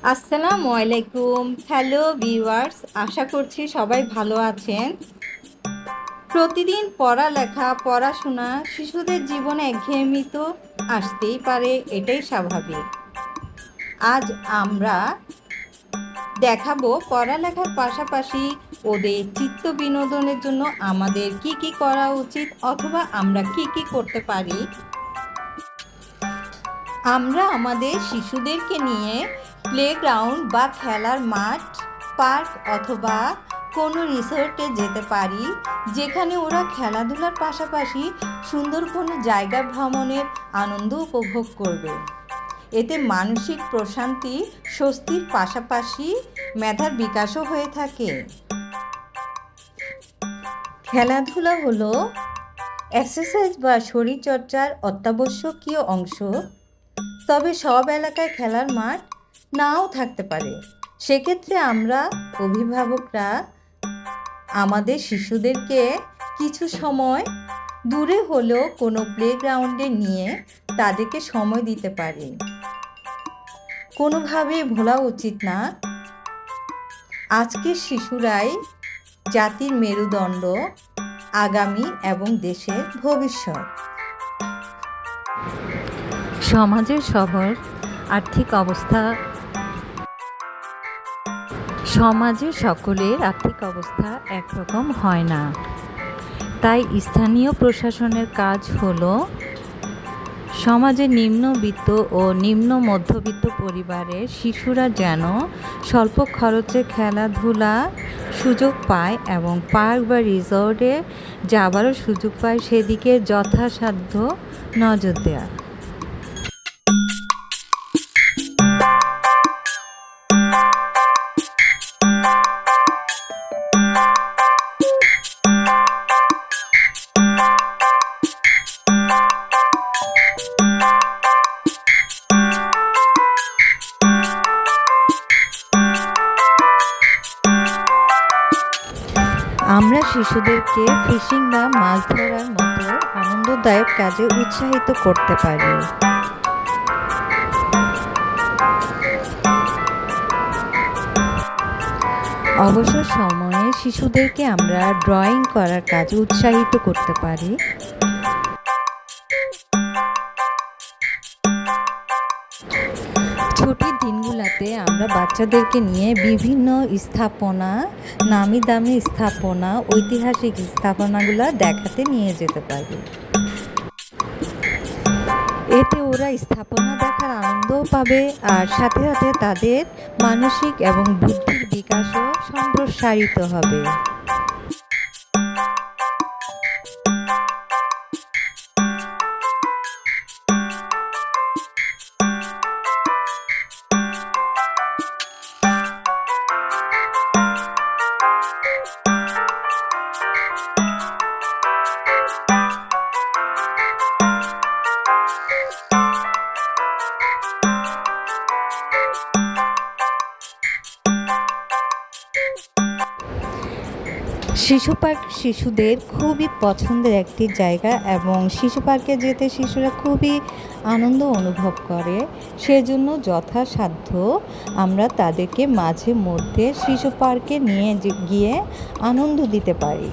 আসসালামু আলাইকুম। Hello viewers, আশা করছি সবাই ভালো আছেন। প্রতিদিন পড়ালেখা পড়াশোনা শিশুদের জীবনে একঘেয়েমি তো আসতেই পারে, এটাই স্বাভাবিক। আজ আমরা দেখাবো পড়ালেখার পাশাপাশি ওদের চিত্ত বিনোদনের জন্য আমাদের কি কি করা উচিত অথবা আমরা কি কি করতে পারি। আমরা আমাদের শিশুদেরকে নিয়ে প্লেগ্রাউন্ড বা খেলার মাঠ, পার্ক অথবা কোনো রিসোর্টে যেতে পারি, যেখানে ওরা খেলাধুলার পাশাপাশি সুন্দর কোনো জায়গা ভ্রমণের আনন্দ উপভোগ করবে। এতে মানসিক প্রশান্তি, স্বস্তির পাশাপাশি মেধার বিকাশও হয়ে থাকে। খেলাধুলা হলো এক্সারসাইজ বা শরীরচর্চার অত্যাবশ্যকীয় অংশ। তবে সব এলাকায় খেলার মাঠ নাও থাকতে পারে। সেক্ষেত্রে আমরা অভিভাবকরা আমাদের শিশুদেরকে কিছু সময় দূরে হলেও কোনো প্লেগ্রাউন্ডে নিয়ে তাদেরকে সময় দিতে পারি। কোনোভাবেই ভোলা উচিত না, আজকের শিশুরাই জাতির মেরুদণ্ড, আগামী এবং দেশের ভবিষ্যৎ। সমাজের সবার আর্থিক অবস্থা সমাজের সকলের আর্থিক অবস্থা একরকম হয় না। তাই স্থানীয় প্রশাসনের কাজ হলো সমাজের নিম্নবিত্ত ও নিম্ন মধ্যবিত্ত পরিবারের শিশুরা যেন স্বল্প খরচে খেলাধুলা সুযোগ পায় এবং পার্ক বা রিসর্টে যাবারও সুযোগ পায়, সেদিকে যথাসাধ্য নজর দেওয়া। আমরা শিশুদেরকে ফিশিং বা মাছ ধরার মতো আনন্দদায়ক কাজে উৎসাহিত করতে পারি। অবসর সময়ে শিশুদেরকে আমরা ড্রয়িং করার কাজে উৎসাহিত করতে পারি। ছুটির দিনগুলোতে আমরা বাচ্চাদেরকে নিয়ে বিভিন্ন স্থাপনা, নামি দামি স্থাপনা, ঐতিহাসিক স্থাপনাগুলো দেখাতে নিয়ে যেতে পারি। এতে ওরা স্থাপনা দেখার আনন্দও পাবে, আর সাথে সাথে তাদের মানসিক এবং বুদ্ধির বিকাশও সম্প্রসারিত হবে। শিশু পার্ক শিশুদের খুবই পছন্দের একটি জায়গা এবং শিশু পার্কে যেতে শিশুরা খুবই আনন্দ অনুভব করে। সেজন্য যথাসাধ্য আমরা তাদেরকে মাঝে মধ্যে শিশু পার্কে নিয়ে গিয়ে আনন্দ দিতে পারি।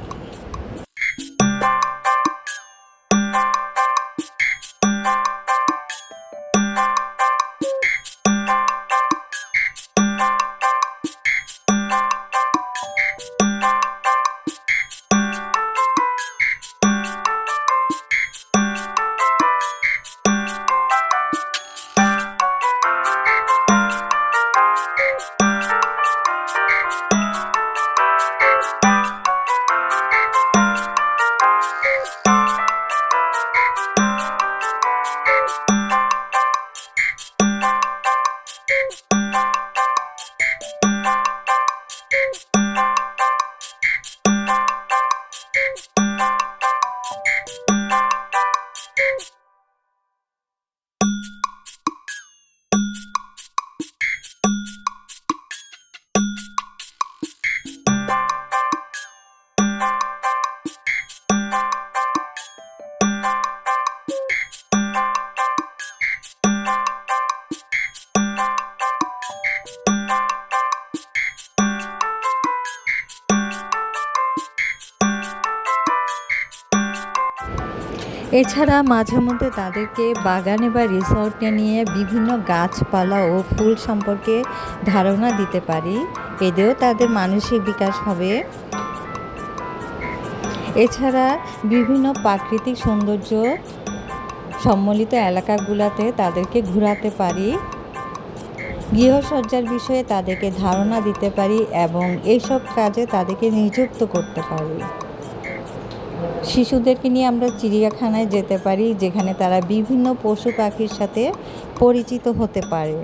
এছাড়া মাঝে মধ্যে তাদেরকে বাগানে বা রিসর্টে নিয়ে বিভিন্ন গাছপালা ও ফুল সম্পর্কে ধারণা দিতে পারি। এতেও তাদের মানসিক বিকাশ হবে। এছাড়া বিভিন্ন প্রাকৃতিক সৌন্দর্য সম্মিলিত এলাকাগুলোতে তাদেরকে ঘোরাতে পারি। গৃহসজ্জার বিষয়ে তাদেরকে ধারণা দিতে পারি এবং এইসব কাজে তাদেরকে নিযুক্ত করতে পারি। শিশুদেরকে নিয়ে আমরা চিড়িয়াখানায় যেতে পারি, যেখানে তারা বিভিন্ন পশু পাখির সাথে পরিচিত হতে পারে।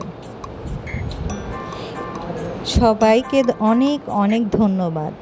সবাইকে অনেক অনেক ধন্যবাদ।